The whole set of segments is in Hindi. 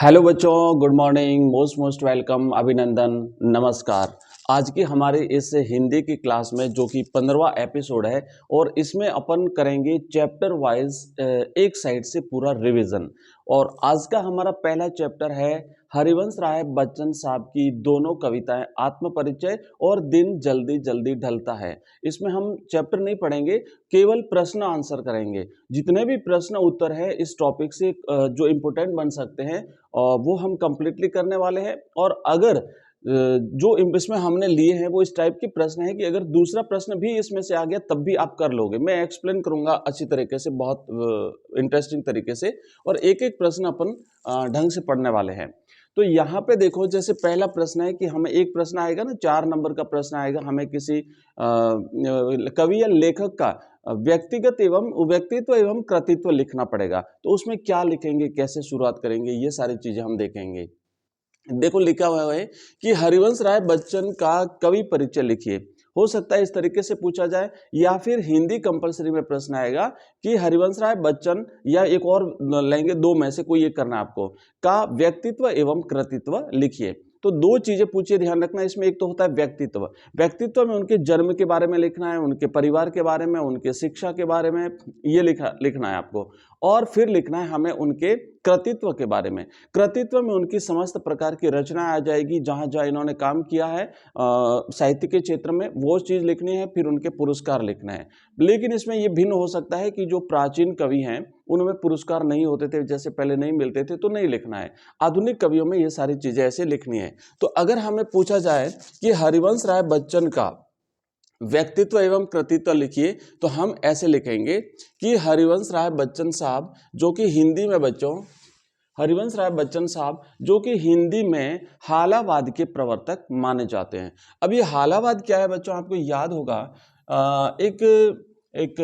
हेलो बच्चों, good morning, most most welcome, अभिनंदन, नमस्कार। आज की हमारे इस हिंदी की क्लास में जो कि 15वां एपिसोड है और इसमें अपन करेंगे चैप्टर वाइज एक साइड से पूरा रिवीजन। और आज का हमारा पहला चैप्टर है हरिवंश राय बच्चन साहब की दोनों कविताएं आत्मपरिचय और दिन जल्दी जल्दी ढलता है। इसमें हम चैप्टर नहीं पढ़ेंगे, केवल प्रश्न आंसर करेंगे। जितने भी प्रश्न उत्तर है इस टॉपिक से जो इम्पोर्टेंट बन सकते हैं वो हम कंप्लीटली करने वाले हैं। और अगर जो इसमें हमने लिए हैं वो इस टाइप के प्रश्न हैं कि अगर दूसरा प्रश्न भी इसमें से आ गया तब भी आप कर लोगे। मैं एक्सप्लेन करूंगा अच्छी तरीके से, बहुत इंटरेस्टिंग तरीके से, और एक एक प्रश्न अपन ढंग से पढ़ने वाले हैं। तो यहाँ पे देखो, जैसे पहला प्रश्न है कि हमें एक प्रश्न आएगा ना, 4 नंबर का प्रश्न आएगा, हमें किसी कवि या लेखक का व्यक्तित्व एवं कृतित्व लिखना पड़ेगा। तो उसमें क्या लिखेंगे, कैसे शुरुआत करेंगे, ये सारी चीजें हम देखेंगे। देखो लिखा हुआ है कि हरिवंश राय बच्चन का कवि परिचय लिखिए। हो सकता है इस तरीके से पूछा जाए, या फिर हिंदी कंपलसरी में प्रश्न आएगा कि हरिवंश राय बच्चन, या एक और लेंगे, दो में से कोई एक करना है आपको, का व्यक्तित्व एवं कृतित्व लिखिए। तो दो चीजें पूछिए, ध्यान रखना। इसमें एक तो होता है व्यक्तित्व। व्यक्तित्व में उनके जन्म के बारे में लिखना है, उनके परिवार के बारे में, उनके शिक्षा के बारे में, ये लिखना है आपको। और फिर लिखना है हमें उनके कृतित्व के बारे में। कृतित्व में उनकी समस्त प्रकार की रचना आ जाएगी, जहां जहां इन्होंने काम किया है साहित्य के क्षेत्र में, वो चीज लिखनी है। फिर उनके पुरस्कार लिखना है। लेकिन इसमें यह भिन्न हो सकता है कि जो प्राचीन कवि हैं उनमें पुरस्कार नहीं होते थे, जैसे पहले नहीं मिलते थे, तो नहीं लिखना है। आधुनिक कवियों में ये सारी चीजें ऐसे लिखनी है। तो अगर हमें पूछा जाए कि हरिवंश राय बच्चन का व्यक्तित्व एवं कृतित्व लिखिए, तो हम ऐसे लिखेंगे कि हरिवंश राय बच्चन साहब जो कि हिंदी में, बच्चों, हरिवंश राय बच्चन साहब जो कि हिंदी में हालावाद के प्रवर्तक माने जाते हैं। अब ये हालावाद क्या है बच्चों, आपको याद होगा, एक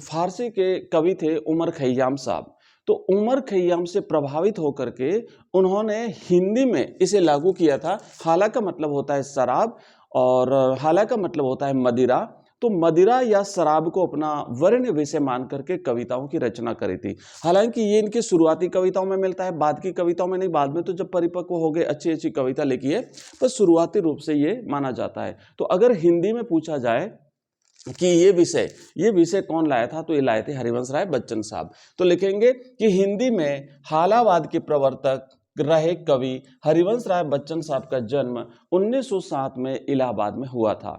फारसी के कवि थे उमर खैयाम साहब। तो उमर खैयाम से प्रभावित होकर के उन्होंने हिंदी में इसे लागू किया था। हाला का मतलब होता है शराब, और हाला का मतलब होता है मदिरा। तो मदिरा या शराब को अपना वर्ण विषय मान करके कविताओं की रचना करी थी। हालांकि ये इनकी शुरुआती कविताओं में मिलता है, बाद की कविताओं में नहीं। बाद में तो जब परिपक्व हो गए, अच्छी अच्छी कविता लिखी है, पर शुरुआती रूप से ये माना जाता है। तो अगर हिंदी में पूछा जाए कि ये विषय कौन लाया था, तो ये लाए थे हरिवंश राय बच्चन साहब। तो लिखेंगे कि हिंदी में हालावाद के प्रवर्तक रहे कवि हरिवंश राय बच्चन साहब का जन्म 1907 में इलाहाबाद में हुआ था।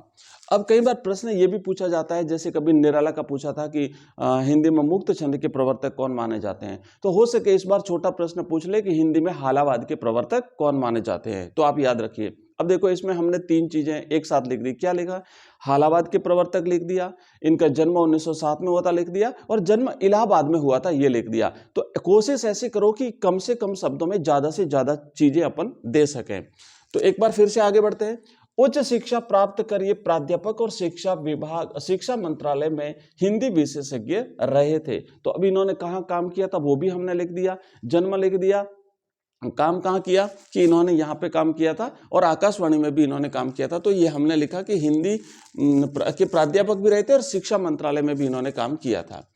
अब कई बार प्रश्न ये भी पूछा जाता है, जैसे कभी निराला का पूछा था कि हिंदी में मुक्त छंद के प्रवर्तक कौन माने जाते हैं। तो हो सके इस बार छोटा प्रश्न पूछ ले कि हिंदी में हालावाद के प्रवर्तक कौन माने जाते हैं। तो आप याद रखिए। अब देखो, इसमें हमने तीन चीजें एक साथ लिख दी। क्या लिखा? हालावाद के प्रवर्तक लिख दिया, इनका जन्म 1907 में हुआ था लिख दिया, और जन्म इलाहाबाद में हुआ था ये लिख दिया। तो कोशिश ऐसे करो कि कम से कम शब्दों में ज्यादा से ज्यादा चीजें अपन दे सकें। तो एक बार फिर से आगे बढ़ते हैं। उच्च शिक्षा प्राप्त कर ये प्राध्यापक और शिक्षा मंत्रालय में हिंदी विशेषज्ञ रहे थे। तो अभी इन्होंने कहाँ काम किया था वो भी हमने लिख दिया, जन्म लिख दिया, काम कहाँ किया कि इन्होंने यहाँ पे काम किया था, और आकाशवाणी में भी इन्होंने काम किया था। तो ये हमने लिखा कि हिंदी के प्राध्यापक भी रहे थे और शिक्षा मंत्रालय में भी इन्होंने काम किया था।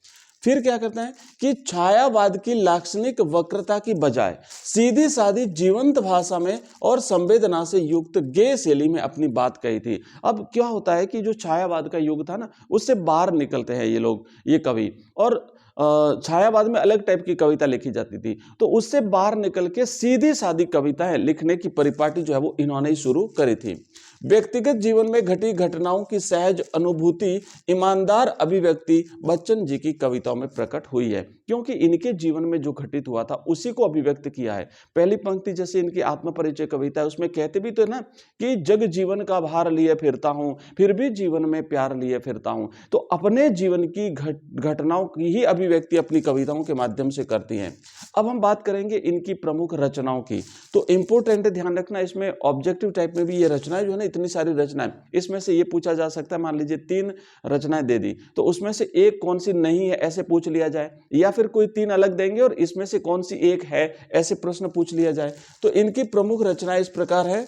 फिर क्या करते हैं कि छायावाद की लाक्षणिक वक्रता की बजाय सीधी सादी जीवंत भाषा में और संवेदना से युक्त गेय शैली में अपनी बात कही थी। अब क्या होता है कि जो छायावाद का युग था ना, उससे बाहर निकलते हैं ये लोग, ये कवि, और छायावाद में अलग टाइप की कविता लिखी जाती थी। तो उससे बाहर निकल के सीधी सादी कविताएं लिखने की परिपाटी जो है वो इन्होंने ही शुरू करी थी। व्यक्तिगत जीवन में घटी घटनाओं की सहज अनुभूति, ईमानदार अभिव्यक्ति बच्चन जी की कविताओं में प्रकट हुई है, क्योंकि इनके जीवन में जो घटित हुआ था उसी को अभिव्यक्त किया है। पहली पंक्ति जैसे इनकी आत्मपरिचय कविता है, उसमें कहते भी तो ना कि जग जीवन का भार लिए फिरता हूं, फिर भी जीवन में प्यार लिए फिरता हूं। तो अपने जीवन की घटनाओं की ही अभिव्यक्ति अपनी कविताओं के माध्यम से करती हैं। अब हम बात करेंगे इनकी प्रमुख रचनाओं की। तो इंपोर्टेंट ध्यान रखना, इसमें ऑब्जेक्टिव टाइप में भी ये रचनाएं जो है ना, इतनी सारी रचनाएं, इसमें से ये पूछा जा सकता है, मान लीजिए 3 रचनाएं दे दी, तो उसमें से एक कौन सी नहीं है ऐसे पूछ लिया जाए, या फिर कोई 3 अलग देंगे और इसमें से कौन सी एक है ऐसे प्रश्न पूछ लिया जाए। तो इनकी प्रमुख रचनाएं इस प्रकार है,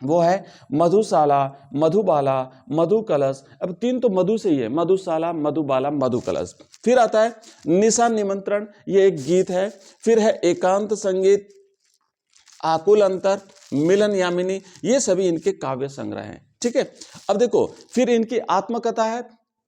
वो है मधुशाला, मधुबाला, मधुकलश। अब 3 तो मधु से ही है, मधुशाला, मधुबाला, मधुकलश। फिर आता है निशा निमंत्रण, ये एक गीत है। फिर है एकांत संगीत, आकुल अंतर, मिलन यामिनी, ये सभी इनके काव्य संग्रह हैं। ठीक है, अब देखो फिर इनकी आत्मकथा है,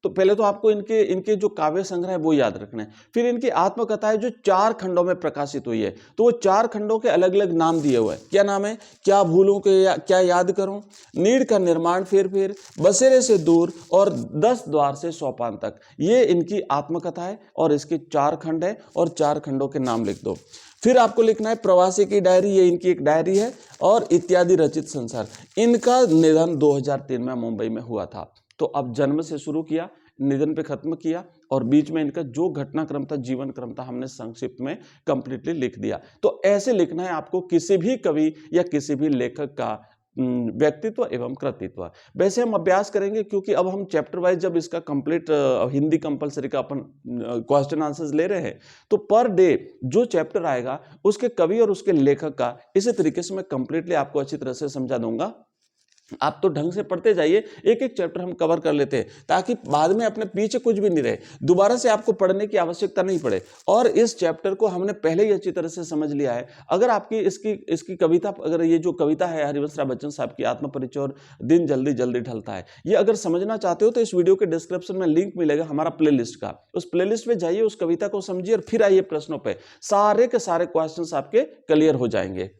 तो पहले तो आपको इनके इनके जो काव्य संग्रह है वो याद रखना है। फिर इनकी आत्मकथा है जो 4 खंडों में प्रकाशित हुई है, तो वो 4 खंडों के अलग अलग नाम दिए हुए हैं। क्या नाम है? क्या भूलूं के क्या याद करूं, नीड़ का निर्माण, फिर बसेरे से दूर और 10 द्वार से सोपान तक, ये इनकी आत्मकथा है और इसके 4 खंड है और 4 खंडों के नाम लिख दो। फिर आपको लिखना है प्रवासी की डायरी, ये इनकी एक डायरी है, और इत्यादि रचित संसार। इनका निधन 2003 में मुंबई में हुआ था। तो अब जन्म से शुरू किया, निधन पे खत्म किया, और बीच में इनका जो घटनाक्रम था, जीवन क्रम था, हमने संक्षिप्त में कंप्लीटली लिख दिया। तो ऐसे लिखना है आपको किसी भी कवि या किसी भी लेखक का व्यक्तित्व एवं कृतित्व। वैसे हम अभ्यास करेंगे क्योंकि अब हम चैप्टर वाइज जब इसका कंप्लीट हिंदी कंपलसरी का अपन क्वेश्चन आंसर्स ले रहे हैं, तो पर डे जो चैप्टर आएगा उसके कवि और उसके लेखक का इसी तरीके से मैं कंप्लीटली आपको अच्छी तरह से समझा दूंगा। आप तो ढंग से पढ़ते जाइए, एक एक चैप्टर हम कवर कर लेते हैं ताकि बाद में अपने पीछे कुछ भी नहीं रहे, दोबारा से आपको पढ़ने की आवश्यकता नहीं पड़े। और इस चैप्टर को हमने पहले ही अच्छी तरह से समझ लिया है। अगर आपकी इसकी कविता, अगर ये जो कविता है हरिवंश राय बच्चन साहब की आत्मपरिचय और दिन जल्दी जल्दी ढलता है, ये अगर समझना चाहते हो तो इस वीडियो के डिस्क्रिप्शन में लिंक मिलेगा हमारा प्लेलिस्ट का, उस प्लेलिस्ट में जाइए, उस कविता को समझिए और फिर आइए प्रश्नों पर। सारे के सारे क्वेश्चन आपके क्लियर हो जाएंगे।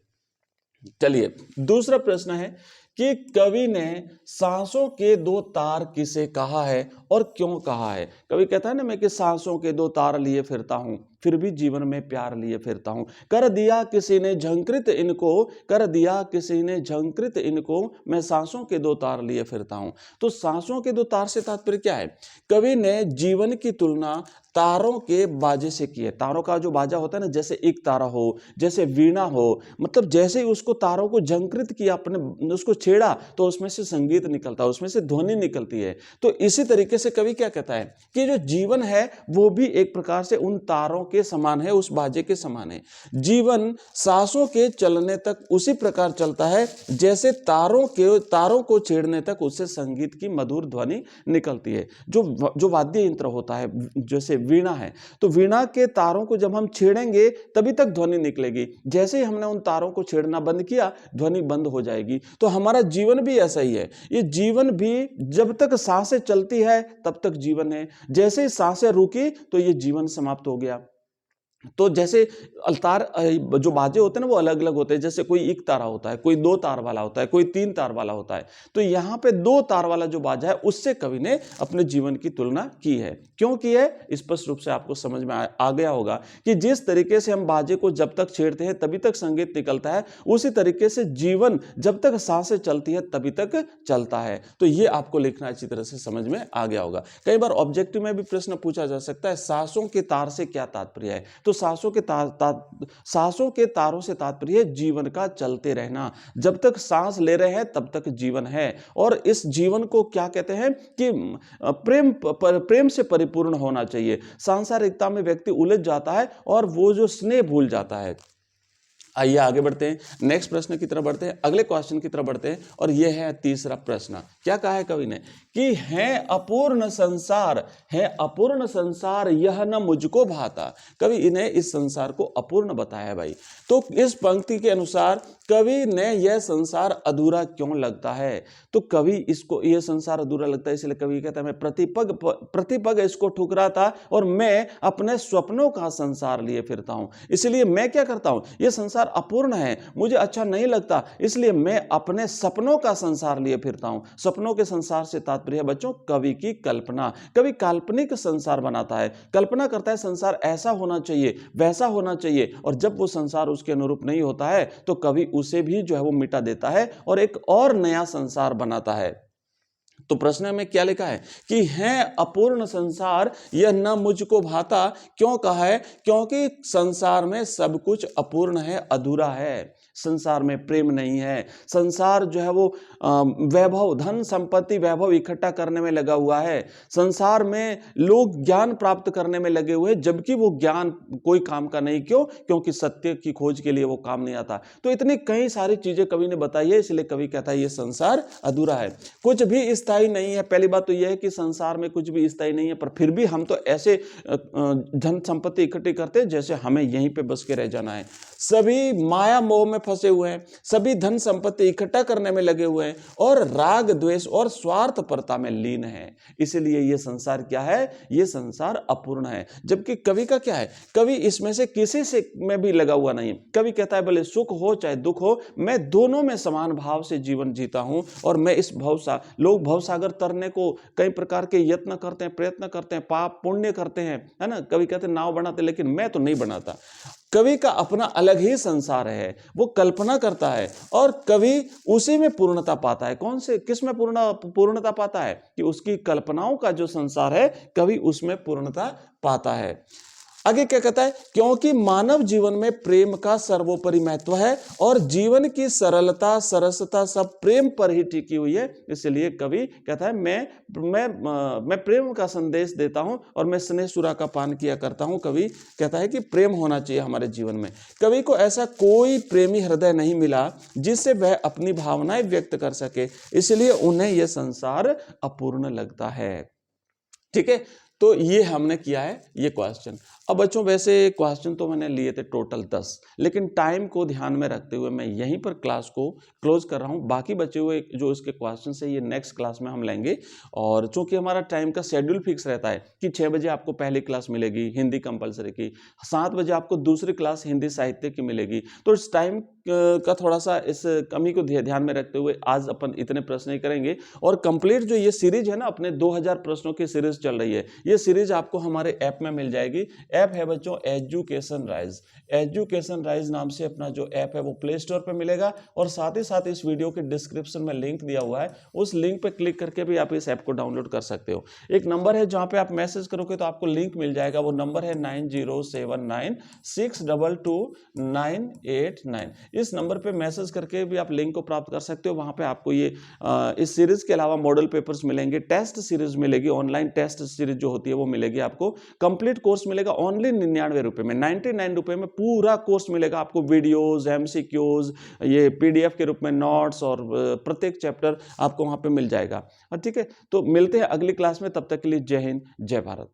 चलिए, दूसरा प्रश्न है कि कवि ने सांसों के 2 तार किसे कहा है और क्यों कहा है? कवि कहता है ना, मैं कि सांसों के 2 तार लिए फिरता हूं, फिर भी जीवन में प्यार लिए फिरता हूं। कर दिया किसी ने झंकृत इनको, कर दिया किसी ने झंकृत इनको, मैं सांसों के 2 तार लिए फिरता हूं। तो सांसों के 2 तार से तात्पर्य क्या है? कवि ने जीवन की तुलना तारों के बाजे से की है। तारों का जो बाजा होता है ना, जैसे एक तारा हो, जैसे वीणा हो, मतलब जैसे ही उसको तारों को झंकृत किया, अपने उसको छेड़ा, तो उसमें से संगीत निकलता है, उसमें से ध्वनि निकलती है। तो इसी तरीके से कवि क्या कहता है कि जो जीवन है वो भी एक प्रकार से उन तारों के समान है, उस बाजे के समान है। जीवन सांसों के चलने तक उसी प्रकार चलता है जैसे तारों को छेड़ने तक उससे संगीत की मधुर ध्वनि निकलती है। जो वाद्य यंत्र होता है, जैसे वीणा है, तो वीणा के तारों को जब हम छेड़ेंगे तभी तक ध्वनि निकलेगी, जैसे ही हमने उन तारों को छेड़ना बंद किया ध्वनि बंद हो जाएगी। तो हमारा जीवन भी ऐसा ही है। ये जीवन भी जब तक सांसें चलती है तब तक जीवन है, जैसे ही सांसें रुकी तो ये जीवन समाप्त हो गया। तो जैसे अलतार जो बाजे होते हैं ना वो अलग अलग होते हैं, जैसे कोई एक तारा होता है, कोई 2 तार वाला होता है, कोई 3 तार वाला होता है। तो यहाँ पे 2 तार वाला जो बाजा है उससे कवि ने अपने जीवन की तुलना की है। क्यों की है? स्पष्ट रूप से आपको समझ में आ गया होगा कि जिस तरीके से हम बाजे को जब तक छेड़ते हैं तभी तक संगीत निकलता है, उसी तरीके से जीवन जब तक सांसें चलती है तभी तक चलता है। तो ये आपको लिखना अच्छी तरह से समझ में आ गया होगा। कई बार ऑब्जेक्टिव में भी प्रश्न पूछा जा सकता है, सांसों के तार से क्या तात्पर्य है? तो सांसों के तारों से तात्पर्य जीवन का चलते रहना। जब तक सांस ले रहे हैं तब तक जीवन है, और इस जीवन को क्या कहते हैं कि प्रेम से परिपूर्ण होना चाहिए। सांसारिकता में व्यक्ति उलझ जाता है और वो जो स्नेह भूल जाता है। आइए आगे बढ़ते हैं, नेक्स्ट प्रश्न की तरफ बढ़ते हैं, अगले क्वेश्चन की तरफ बढ़ते हैं, और यह है तीसरा प्रश्न। क्या कहा है कवि ने कि है अपूर्ण संसार यह न मुझको भाता। कवि इन्हें इस संसार को अपूर्ण बताया है भाई। तो इस पंक्ति के अनुसार कवि ने यह संसार अधूरा क्यों लगता है? तो कवि इसको यह संसार अधूरा लगता है इसलिए कवि कहता है मैं प्रतिपग इसको ठुकराता और मैं अपने स्वप्नों का संसार लिए फिरता हूं। इसलिए मैं क्या करता हूं, यह संसार अपूर्ण है, मुझे अच्छा नहीं लगता, इसलिए मैं अपने सपनों का संसार लिए फिरता हूं। सपनों के संसार से तात्पर्य है बच्चों कवि की कल्पना। कवि काल्पनिक संसार बनाता है, कल्पना करता है संसार ऐसा होना चाहिए, वैसा होना चाहिए, और जब वो संसार उसके अनुरूप नहीं होता है तो कवि उसे भी जो है वो मिटा देता है और एक और नया संसार बनाता है। तो प्रश्न में क्या लिखा है कि है अपूर्ण संसार यह न मुझको भाता। क्यों कहा है? क्योंकि संसार में सब कुछ अपूर्ण है, अधूरा है। संसार में प्रेम नहीं है, संसार जो है वो वैभव, धन संपत्ति वैभव इकट्ठा करने में लगा हुआ है। संसार में लोग ज्ञान प्राप्त करने में लगे हुए हैं, जबकि वो ज्ञान कोई काम का नहीं। क्यों? क्योंकि सत्य की खोज के लिए वो काम नहीं आता। तो इतनी कई सारी चीजें कवि ने बताई है, इसलिए कवि कहता है ये संसार अधूरा है, कुछ भी स्थायी नहीं है। पहली बात तो यह है कि संसार में कुछ भी स्थायी नहीं है, पर फिर भी हम तो ऐसे धन संपत्ति इकट्ठी करते हैं जैसे हमें यहीं पे बस के रह जाना है। सभी माया मोह में फंसे हुए हैं, सभी धन संपत्ति इकट्ठा करने में लगे हुए हैं और राग द्वेष और स्वार्थपरता में लीन है। इसलिए ये संसार क्या है? ये संसार अपूर्ण है। जबकि कवि का क्या है? कवि इसमें से किसी से में भी लगा हुआ नहीं। कवि कहता है भले सुख हो चाहे दुख हो, मैं दोनों में समान भाव से जीवन जीता हूं और मैं इस लोग भवसागर तरने को कई प्रकार के यत्न करते हैं, प्रयत्न करते हैं, पाप पुण्य करते हैं, है ना। कवि कहते हैं नाव बनाते, लेकिन मैं तो नहीं बनाता। कवि का अपना अलग ही संसार है, वो कल्पना करता है और कवि उसी में पूर्णता पाता है। कौन से किस में पूर्णता पाता है? कि उसकी कल्पनाओं का जो संसार है, कवि उसमें पूर्णता पाता है। आगे क्या कहता है? क्योंकि मानव जीवन में प्रेम का सर्वोपरि महत्व है और जीवन की सरलता सरसता सब प्रेम पर ही टिकी हुई है। इसलिए कवि कहता है मैं प्रेम का संदेश देता हूं और मैं स्नेह सुरा का पान किया करता हूं। कवि कहता है कि प्रेम होना चाहिए हमारे जीवन में। कवि को ऐसा कोई प्रेमी हृदय नहीं मिला जिससे वह अपनी भावनाएं व्यक्त कर सके, इसलिए उन्हें यह संसार अपूर्ण लगता है। ठीक है, तो ये हमने किया है ये क्वेश्चन। अब बच्चों वैसे क्वेश्चन तो मैंने लिए थे टोटल 10, लेकिन टाइम को ध्यान में रखते हुए मैं यहीं पर क्लास को क्लोज कर रहा हूं। बाकी बचे हुए जो इसके क्वेश्चन है ये नेक्स्ट क्लास में हम लेंगे। और चूंकि हमारा टाइम का शेड्यूल फिक्स रहता है कि 6 बजे आपको पहली क्लास मिलेगी हिंदी कंपलसरी की, 7 बजे आपको दूसरी क्लास हिंदी साहित्य की मिलेगी। तो इस टाइम का थोड़ा सा इस कमी को ध्यान में रखते हुए आज अपन इतने प्रश्न ही करेंगे। और कंप्लीट जो ये सीरीज है ना, अपने 2000 प्रश्नों की सीरीज चल रही है, ये सीरीज आपको हमारे ऐप में मिल जाएगी। ऐप है बच्चों एजुकेशन राइज। एजुकेशन राइज नाम से अपना जो ऐप है वो प्ले स्टोर पे मिलेगा और साथ ही साथ इस वीडियो के डिस्क्रिप्शन में लिंक दिया हुआ है, उस लिंक पे क्लिक करके भी आप इस ऐप को डाउनलोड कर सकते हो। एक नंबर है जहां पे आप मैसेज करोगे तो आपको लिंक मिल जाएगा, वो नंबर है 9079622989। इस नंबर पे मैसेज करके भी आप लिंक को प्राप्त कर सकते हो। वहां पे आपको ये इस सीरीज के अलावा मॉडल पेपर्स मिलेंगे, टेस्ट सीरीज मिलेगी, ऑनलाइन टेस्ट सीरीज जो होती है वो मिलेगी आपको। कंप्लीट कोर्स मिलेगा ओनली 99 रुपए में, 99 रुपए में पूरा कोर्स मिलेगा आपको। वीडियोज, एमसीक्यूज, ये पीडीएफ के रूप में नोट्स और प्रत्येक चैप्टर आपको वहां पे मिल जाएगा। ठीक है, तो मिलते हैं अगली क्लास में, तब तक के लिए जय हिंद जय भारत।